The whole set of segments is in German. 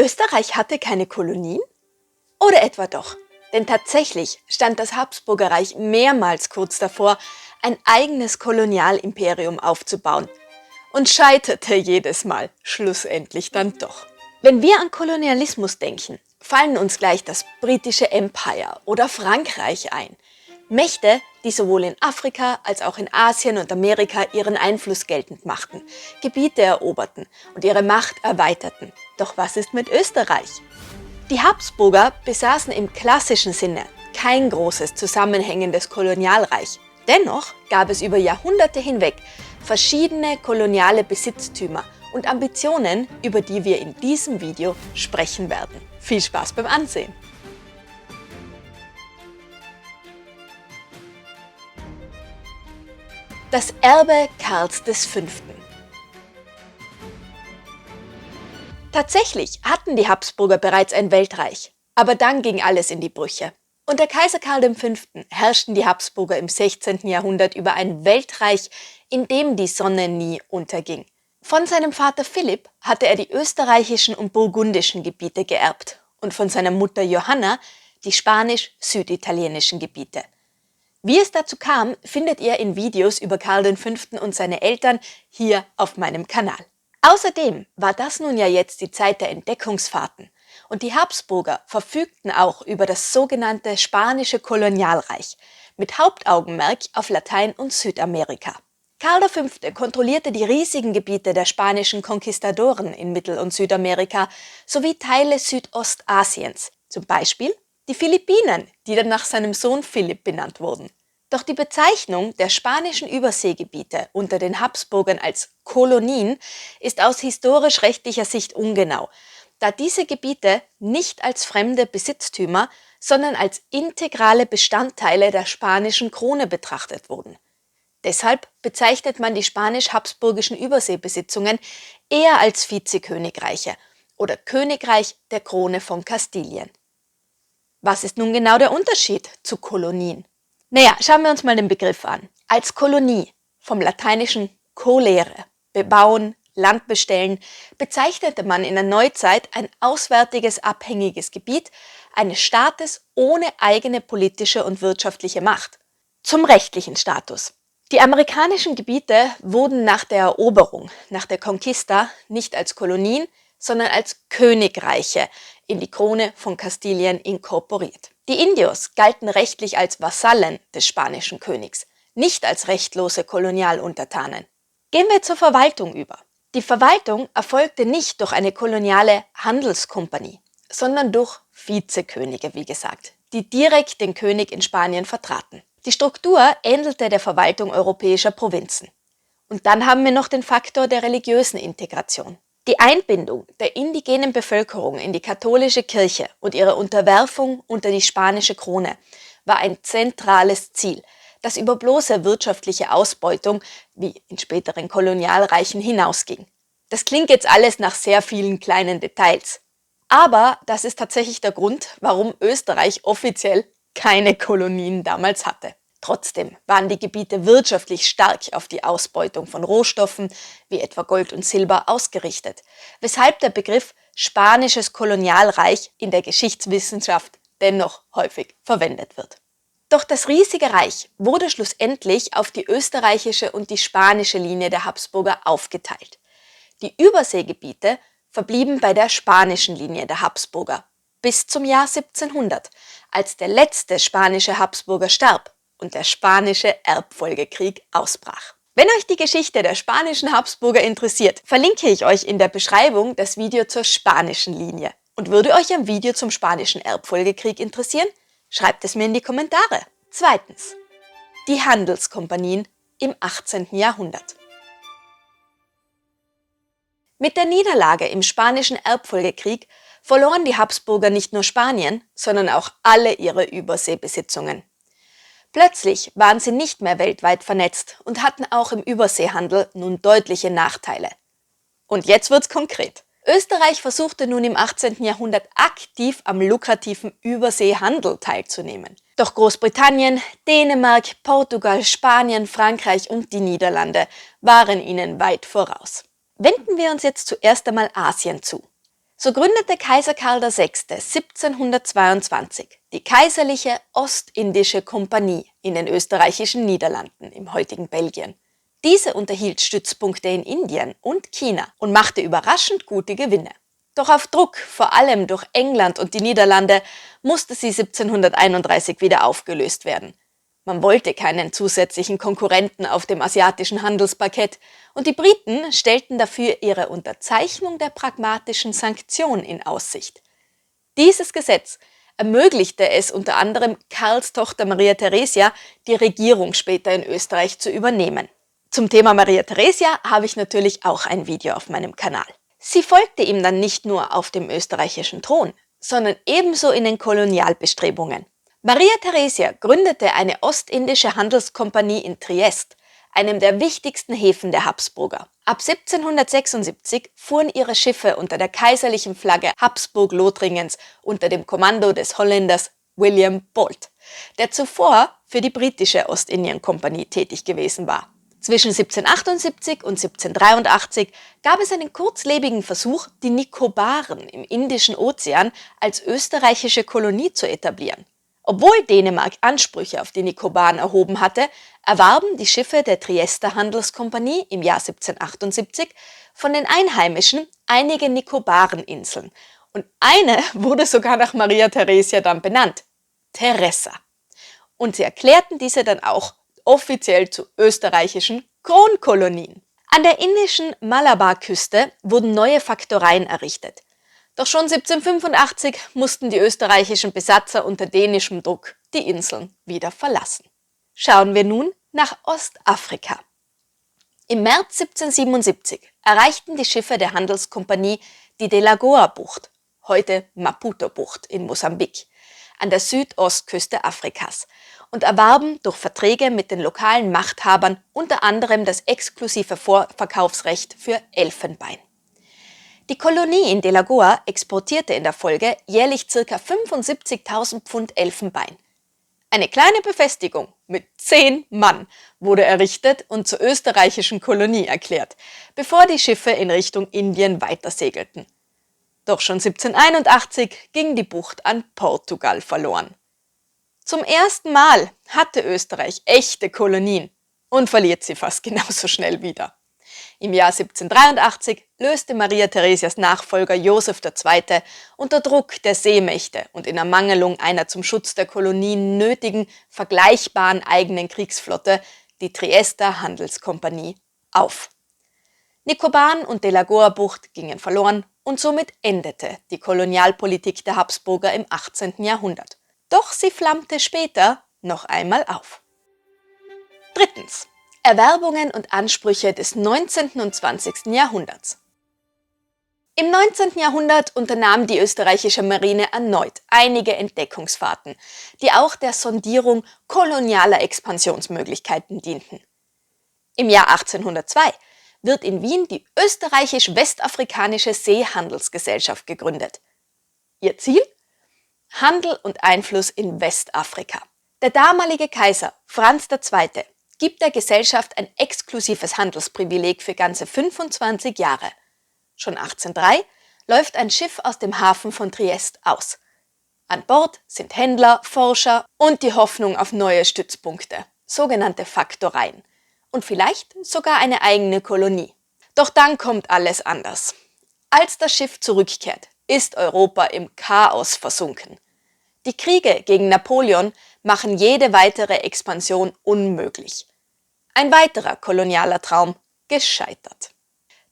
Österreich hatte keine Kolonien? Oder etwa doch? Denn tatsächlich stand das Habsburgerreich mehrmals kurz davor, ein eigenes Kolonialimperium aufzubauen und scheiterte jedes Mal, schlussendlich dann doch. Wenn wir an Kolonialismus denken, fallen uns gleich das britische Empire oder Frankreich ein. Mächte, die sowohl in Afrika als auch in Asien und Amerika ihren Einfluss geltend machten, Gebiete eroberten und ihre Macht erweiterten. Doch was ist mit Österreich? Die Habsburger besaßen im klassischen Sinne kein großes zusammenhängendes Kolonialreich. Dennoch gab es über Jahrhunderte hinweg verschiedene koloniale Besitztümer und Ambitionen, über die wir in diesem Video sprechen werden. Viel Spaß beim Ansehen! Das Erbe Karls V. Tatsächlich hatten die Habsburger bereits ein Weltreich, aber dann ging alles in die Brüche. Unter Kaiser Karl V. herrschten die Habsburger im 16. Jahrhundert über ein Weltreich, in dem die Sonne nie unterging. Von seinem Vater Philipp hatte er die österreichischen und burgundischen Gebiete geerbt und von seiner Mutter Johanna die spanisch-süditalienischen Gebiete. Wie es dazu kam, findet ihr in Videos über Karl V. und seine Eltern hier auf meinem Kanal. Außerdem war das nun ja jetzt die Zeit der Entdeckungsfahrten und die Habsburger verfügten auch über das sogenannte Spanische Kolonialreich mit Hauptaugenmerk auf Latein- und Südamerika. Karl V. kontrollierte die riesigen Gebiete der spanischen Konquistadoren in Mittel- und Südamerika sowie Teile Südostasiens, zum Beispiel die Philippinen, die dann nach seinem Sohn Philipp benannt wurden. Doch die Bezeichnung der spanischen Überseegebiete unter den Habsburgern als Kolonien ist aus historisch-rechtlicher Sicht ungenau, da diese Gebiete nicht als fremde Besitztümer, sondern als integrale Bestandteile der spanischen Krone betrachtet wurden. Deshalb bezeichnet man die spanisch-habsburgischen Überseebesitzungen eher als Vizekönigreiche oder Königreich der Krone von Kastilien. Was ist nun genau der Unterschied zu Kolonien? Naja, schauen wir uns mal den Begriff an. Als Kolonie, vom lateinischen colere, bebauen, Land bestellen, bezeichnete man in der Neuzeit ein auswärtiges abhängiges Gebiet eines Staates ohne eigene politische und wirtschaftliche Macht. Zum rechtlichen Status. Die amerikanischen Gebiete wurden nach der Eroberung, nach der Conquista, nicht als Kolonien, sondern als Königreiche in die Krone von Kastilien inkorporiert. Die Indios galten rechtlich als Vasallen des spanischen Königs, nicht als rechtlose Kolonialuntertanen. Gehen wir zur Verwaltung über. Die Verwaltung erfolgte nicht durch eine koloniale Handelskompanie, sondern durch Vizekönige, wie gesagt, die direkt den König in Spanien vertraten. Die Struktur ähnelte der Verwaltung europäischer Provinzen. Und dann haben wir noch den Faktor der religiösen Integration. Die Einbindung der indigenen Bevölkerung in die katholische Kirche und ihre Unterwerfung unter die spanische Krone war ein zentrales Ziel, das über bloße wirtschaftliche Ausbeutung, wie in späteren Kolonialreichen, hinausging. Das klingt jetzt alles nach sehr vielen kleinen Details. Aber das ist tatsächlich der Grund, warum Österreich offiziell keine Kolonien damals hatte. Trotzdem waren die Gebiete wirtschaftlich stark auf die Ausbeutung von Rohstoffen, wie etwa Gold und Silber, ausgerichtet, weshalb der Begriff Spanisches Kolonialreich in der Geschichtswissenschaft dennoch häufig verwendet wird. Doch das riesige Reich wurde schlussendlich auf die österreichische und die spanische Linie der Habsburger aufgeteilt. Die Überseegebiete verblieben bei der spanischen Linie der Habsburger bis zum Jahr 1700, als der letzte spanische Habsburger starb und der Spanische Erbfolgekrieg ausbrach. Wenn euch die Geschichte der spanischen Habsburger interessiert, verlinke ich euch in der Beschreibung das Video zur spanischen Linie. Und würde euch ein Video zum Spanischen Erbfolgekrieg interessieren? Schreibt es mir in die Kommentare. Zweitens. Die Handelskompanien im 18. Jahrhundert. Mit der Niederlage im Spanischen Erbfolgekrieg verloren die Habsburger nicht nur Spanien, sondern auch alle ihre Überseebesitzungen. Plötzlich waren sie nicht mehr weltweit vernetzt und hatten auch im Überseehandel nun deutliche Nachteile. Und jetzt wird's konkret. Österreich versuchte nun im 18. Jahrhundert aktiv am lukrativen Überseehandel teilzunehmen. Doch Großbritannien, Dänemark, Portugal, Spanien, Frankreich und die Niederlande waren ihnen weit voraus. Wenden wir uns jetzt zuerst einmal Asien zu. So gründete Kaiser Karl VI. 1722 die Kaiserliche Ostindische Kompanie in den österreichischen Niederlanden im heutigen Belgien. Diese unterhielt Stützpunkte in Indien und China und machte überraschend gute Gewinne. Doch auf Druck, vor allem durch England und die Niederlande, musste sie 1731 wieder aufgelöst werden. Man wollte keinen zusätzlichen Konkurrenten auf dem asiatischen Handelsparkett und die Briten stellten dafür ihre Unterzeichnung der pragmatischen Sanktion in Aussicht. Dieses Gesetz ermöglichte es unter anderem Karls Tochter Maria Theresia, die Regierung später in Österreich zu übernehmen. Zum Thema Maria Theresia habe ich natürlich auch ein Video auf meinem Kanal. Sie folgte ihm dann nicht nur auf dem österreichischen Thron, sondern ebenso in den Kolonialbestrebungen. Maria Theresia gründete eine ostindische Handelskompanie in Triest, einem der wichtigsten Häfen der Habsburger. Ab 1776 fuhren ihre Schiffe unter der kaiserlichen Flagge Habsburg-Lothringens unter dem Kommando des Holländers William Bolt, der zuvor für die britische Ostindien-Kompanie tätig gewesen war. Zwischen 1778 und 1783 gab es einen kurzlebigen Versuch, die Nikobaren im Indischen Ozean als österreichische Kolonie zu etablieren. Obwohl Dänemark Ansprüche auf die Nikobaren erhoben hatte, erwarben die Schiffe der Triester Handelskompanie im Jahr 1778 von den Einheimischen einige Nikobareninseln und eine wurde sogar nach Maria Theresia dann benannt, Teresa. Und sie erklärten diese dann auch offiziell zu österreichischen Kronkolonien. An der indischen Malabarküste wurden neue Faktoreien errichtet. Doch schon 1785 mussten die österreichischen Besatzer unter dänischem Druck die Inseln wieder verlassen. Schauen wir nun nach Ostafrika. Im März 1777 erreichten die Schiffe der Handelskompanie die Delagoa-Bucht, heute Maputo-Bucht in Mosambik, an der Südostküste Afrikas und erwarben durch Verträge mit den lokalen Machthabern unter anderem das exklusive Vorverkaufsrecht für Elfenbein. Die Kolonie in Delagoa exportierte in der Folge jährlich ca. 75.000 Pfund Elfenbein. Eine kleine Befestigung mit 10 Mann wurde errichtet und zur österreichischen Kolonie erklärt, bevor die Schiffe in Richtung Indien weitersegelten. Doch schon 1781 ging die Bucht an Portugal verloren. Zum ersten Mal hatte Österreich echte Kolonien und verliert sie fast genauso schnell wieder. Im Jahr 1783 löste Maria Theresias Nachfolger Joseph II. Unter Druck der Seemächte und in Ermangelung einer zum Schutz der Kolonien nötigen, vergleichbaren eigenen Kriegsflotte die Triester Handelskompanie auf. Nikobaren und Delagoa-Bucht gingen verloren und somit endete die Kolonialpolitik der Habsburger im 18. Jahrhundert. Doch sie flammte später noch einmal auf. Drittens. Erwerbungen und Ansprüche des 19. und 20. Jahrhunderts. Im 19. Jahrhundert unternahm die österreichische Marine erneut einige Entdeckungsfahrten, die auch der Sondierung kolonialer Expansionsmöglichkeiten dienten. Im Jahr 1802 wird in Wien die Österreichisch-Westafrikanische Seehandelsgesellschaft gegründet. Ihr Ziel? Handel und Einfluss in Westafrika. Der damalige Kaiser Franz II. Gibt der Gesellschaft ein exklusives Handelsprivileg für ganze 25 Jahre. Schon 1803 läuft ein Schiff aus dem Hafen von Triest aus. An Bord sind Händler, Forscher und die Hoffnung auf neue Stützpunkte, sogenannte Faktoreien. Und vielleicht sogar eine eigene Kolonie. Doch dann kommt alles anders. Als das Schiff zurückkehrt, ist Europa im Chaos versunken. Die Kriege gegen Napoleon machen jede weitere Expansion unmöglich. Ein weiterer kolonialer Traum gescheitert.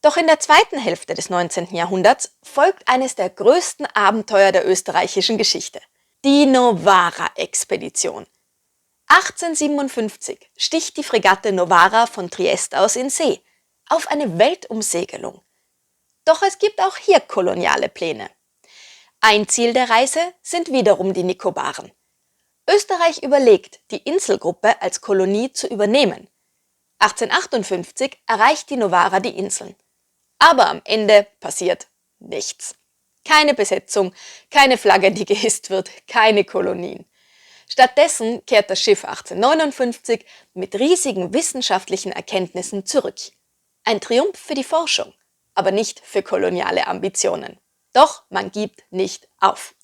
Doch in der zweiten Hälfte des 19. Jahrhunderts folgt eines der größten Abenteuer der österreichischen Geschichte, die Novara-Expedition. 1857 sticht die Fregatte Novara von Triest aus in See, auf eine Weltumsegelung. Doch es gibt auch hier koloniale Pläne. Ein Ziel der Reise sind wiederum die Nikobaren. Österreich überlegt, die Inselgruppe als Kolonie zu übernehmen. 1858 erreicht die Novara die Inseln. Aber am Ende passiert nichts. Keine Besetzung, keine Flagge, die gehisst wird, keine Kolonien. Stattdessen kehrt das Schiff 1859 mit riesigen wissenschaftlichen Erkenntnissen zurück. Ein Triumph für die Forschung, aber nicht für koloniale Ambitionen. Doch man gibt nicht auf.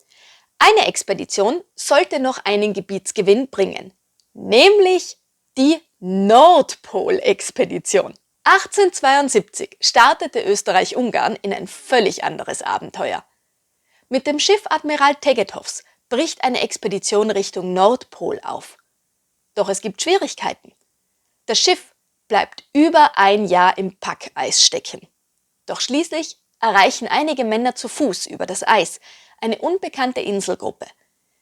Eine Expedition sollte noch einen Gebietsgewinn bringen, nämlich die Nordpolexpedition. 1872 startete Österreich-Ungarn in ein völlig anderes Abenteuer. Mit dem Schiff Admiral Tegetthoffs bricht eine Expedition Richtung Nordpol auf. Doch es gibt Schwierigkeiten. Das Schiff bleibt über ein Jahr im Packeis stecken. Doch schließlich erreichen einige Männer zu Fuß über das Eis eine unbekannte Inselgruppe.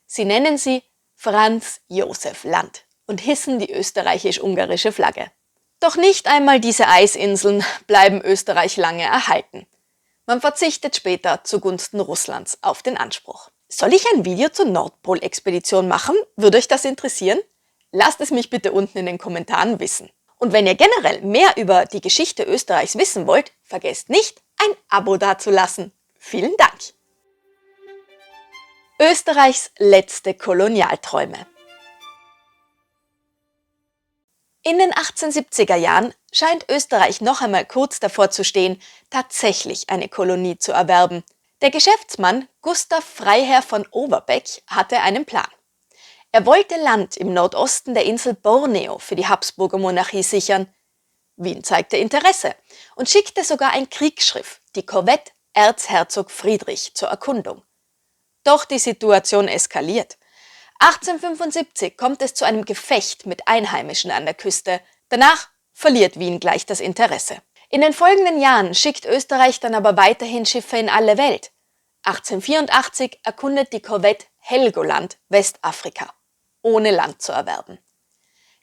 Sie nennen sie Franz Josef Land und hissen die österreichisch-ungarische Flagge. Doch nicht einmal diese Eisinseln bleiben Österreich lange erhalten. Man verzichtet später zugunsten Russlands auf den Anspruch. Soll ich ein Video zur Nordpolexpedition machen? Würde euch das interessieren? Lasst es mich bitte unten in den Kommentaren wissen. Und wenn ihr generell mehr über die Geschichte Österreichs wissen wollt, vergesst nicht, ein Abo dazulassen. Vielen Dank! Österreichs letzte Kolonialträume. In den 1870er Jahren scheint Österreich noch einmal kurz davor zu stehen, tatsächlich eine Kolonie zu erwerben. Der Geschäftsmann Gustav Freiherr von Overbeck hatte einen Plan. Er wollte Land im Nordosten der Insel Borneo für die Habsburger Monarchie sichern. Wien zeigte Interesse und schickte sogar ein Kriegsschiff, die Korvette Erzherzog Friedrich, zur Erkundung. Doch die Situation eskaliert. 1875 kommt es zu einem Gefecht mit Einheimischen an der Küste. Danach verliert Wien gleich das Interesse. In den folgenden Jahren schickt Österreich dann aber weiterhin Schiffe in alle Welt. 1884 erkundet die Korvette Helgoland Westafrika, ohne Land zu erwerben.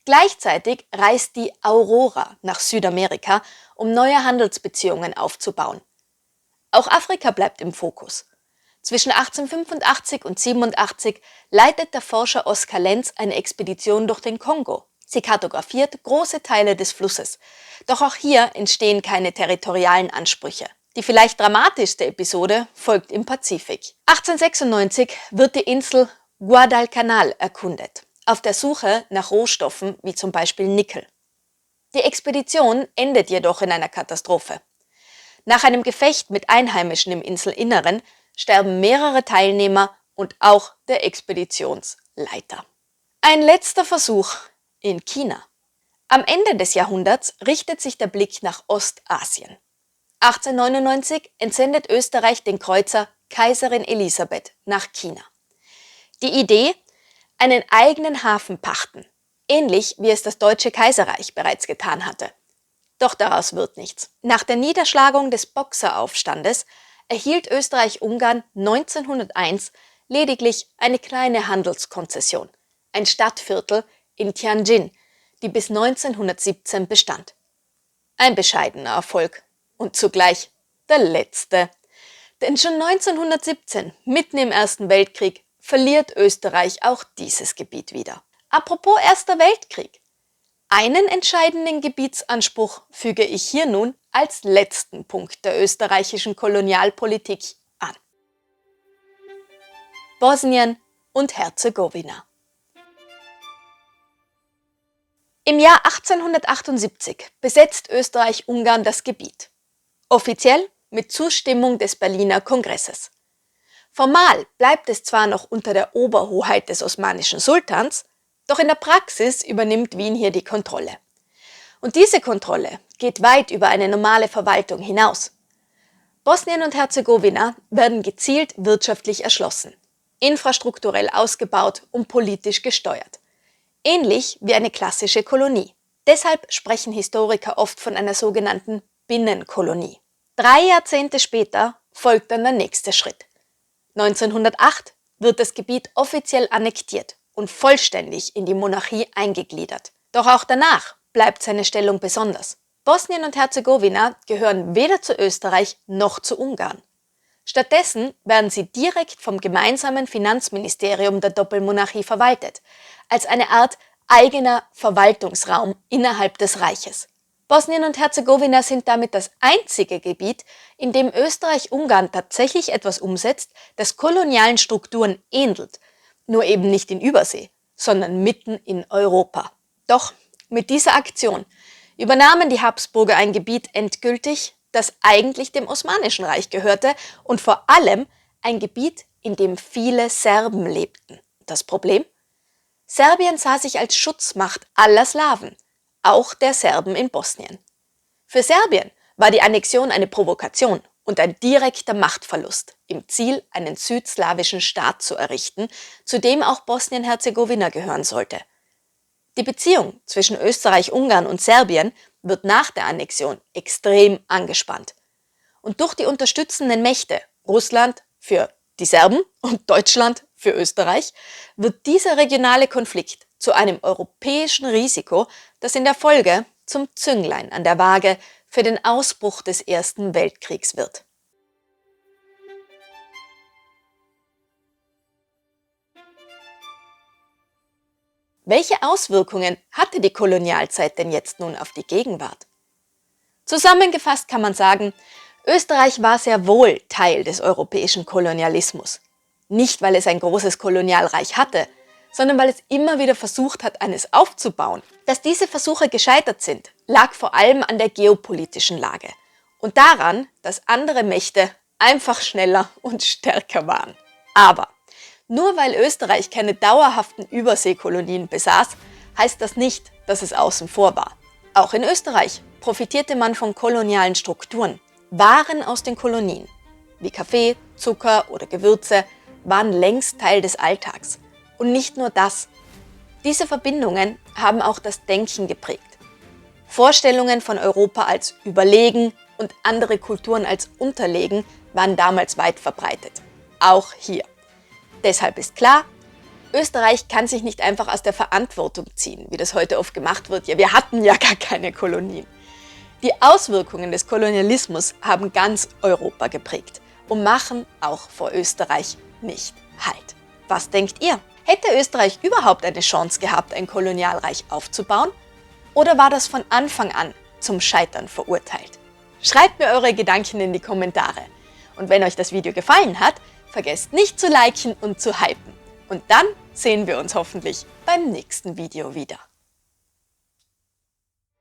Gleichzeitig reist die Aurora nach Südamerika, um neue Handelsbeziehungen aufzubauen. Auch Afrika bleibt im Fokus. Zwischen 1885 und 1887 leitet der Forscher Oskar Lenz eine Expedition durch den Kongo. Sie kartografiert große Teile des Flusses. Doch auch hier entstehen keine territorialen Ansprüche. Die vielleicht dramatischste Episode folgt im Pazifik. 1896 wird die Insel Guadalcanal erkundet, auf der Suche nach Rohstoffen wie zum Beispiel Nickel. Die Expedition endet jedoch in einer Katastrophe. Nach einem Gefecht mit Einheimischen im Inselinneren sterben mehrere Teilnehmer und auch der Expeditionsleiter. Ein letzter Versuch in China. Am Ende des Jahrhunderts richtet sich der Blick nach Ostasien. 1899 entsendet Österreich den Kreuzer Kaiserin Elisabeth nach China. Die Idee: einen eigenen Hafen pachten, ähnlich wie es das Deutsche Kaiserreich bereits getan hatte. Doch daraus wird nichts. Nach der Niederschlagung des Boxeraufstandes erhielt Österreich-Ungarn 1901 lediglich eine kleine Handelskonzession, ein Stadtviertel in Tianjin, die bis 1917 bestand. Ein bescheidener Erfolg und zugleich der letzte. Denn schon 1917, mitten im Ersten Weltkrieg, verliert Österreich auch dieses Gebiet wieder. Apropos Erster Weltkrieg. Einen entscheidenden Gebietsanspruch füge ich hier nun als letzten Punkt der österreichischen Kolonialpolitik an. Bosnien und Herzegowina. Im Jahr 1878 besetzt Österreich-Ungarn das Gebiet. Offiziell mit Zustimmung des Berliner Kongresses. Formal bleibt es zwar noch unter der Oberhoheit des osmanischen Sultans, doch in der Praxis übernimmt Wien hier die Kontrolle. Und diese Kontrolle geht weit über eine normale Verwaltung hinaus. Bosnien und Herzegowina werden gezielt wirtschaftlich erschlossen, infrastrukturell ausgebaut und politisch gesteuert. Ähnlich wie eine klassische Kolonie. Deshalb sprechen Historiker oft von einer sogenannten Binnenkolonie. 3 Jahrzehnte später folgt dann der nächste Schritt. 1908 wird das Gebiet offiziell annektiert und vollständig in die Monarchie eingegliedert. Doch auch danach bleibt seine Stellung besonders. Bosnien und Herzegowina gehören weder zu Österreich noch zu Ungarn. Stattdessen werden sie direkt vom gemeinsamen Finanzministerium der Doppelmonarchie verwaltet, als eine Art eigener Verwaltungsraum innerhalb des Reiches. Bosnien und Herzegowina sind damit das einzige Gebiet, in dem Österreich-Ungarn tatsächlich etwas umsetzt, das kolonialen Strukturen ähnelt, nur eben nicht in Übersee, sondern mitten in Europa. Doch mit dieser Aktion übernahmen die Habsburger ein Gebiet endgültig, das eigentlich dem Osmanischen Reich gehörte und vor allem ein Gebiet, in dem viele Serben lebten. Das Problem? Serbien sah sich als Schutzmacht aller Slawen, auch der Serben in Bosnien. Für Serbien war die Annexion eine Provokation und ein direkter Machtverlust im Ziel, einen südslawischen Staat zu errichten, zu dem auch Bosnien-Herzegowina gehören sollte. Die Beziehung zwischen Österreich-Ungarn und Serbien wird nach der Annexion extrem angespannt. Und durch die unterstützenden Mächte, Russland für die Serben und Deutschland für Österreich, wird dieser regionale Konflikt zu einem europäischen Risiko, das in der Folge zum Zünglein an der Waage für den Ausbruch des Ersten Weltkriegs wird. Welche Auswirkungen hatte die Kolonialzeit denn jetzt nun auf die Gegenwart? Zusammengefasst kann man sagen, Österreich war sehr wohl Teil des europäischen Kolonialismus. Nicht, weil es ein großes Kolonialreich hatte, sondern weil es immer wieder versucht hat, eines aufzubauen. Dass diese Versuche gescheitert sind, lag vor allem an der geopolitischen Lage und daran, dass andere Mächte einfach schneller und stärker waren. Aber nur weil Österreich keine dauerhaften Überseekolonien besaß, heißt das nicht, dass es außen vor war. Auch in Österreich profitierte man von kolonialen Strukturen. Waren aus den Kolonien, wie Kaffee, Zucker oder Gewürze, waren längst Teil des Alltags. Und nicht nur das. Diese Verbindungen haben auch das Denken geprägt. Vorstellungen von Europa als überlegen und andere Kulturen als unterlegen waren damals weit verbreitet. Auch hier. Deshalb ist klar, Österreich kann sich nicht einfach aus der Verantwortung ziehen, wie das heute oft gemacht wird. Ja, wir hatten ja gar keine Kolonien. Die Auswirkungen des Kolonialismus haben ganz Europa geprägt und machen auch vor Österreich nicht Halt. Was denkt ihr? Hätte Österreich überhaupt eine Chance gehabt, ein Kolonialreich aufzubauen? Oder war das von Anfang an zum Scheitern verurteilt? Schreibt mir eure Gedanken in die Kommentare. Und wenn euch das Video gefallen hat, vergesst nicht zu liken und zu hypen. Und dann sehen wir uns hoffentlich beim nächsten Video wieder.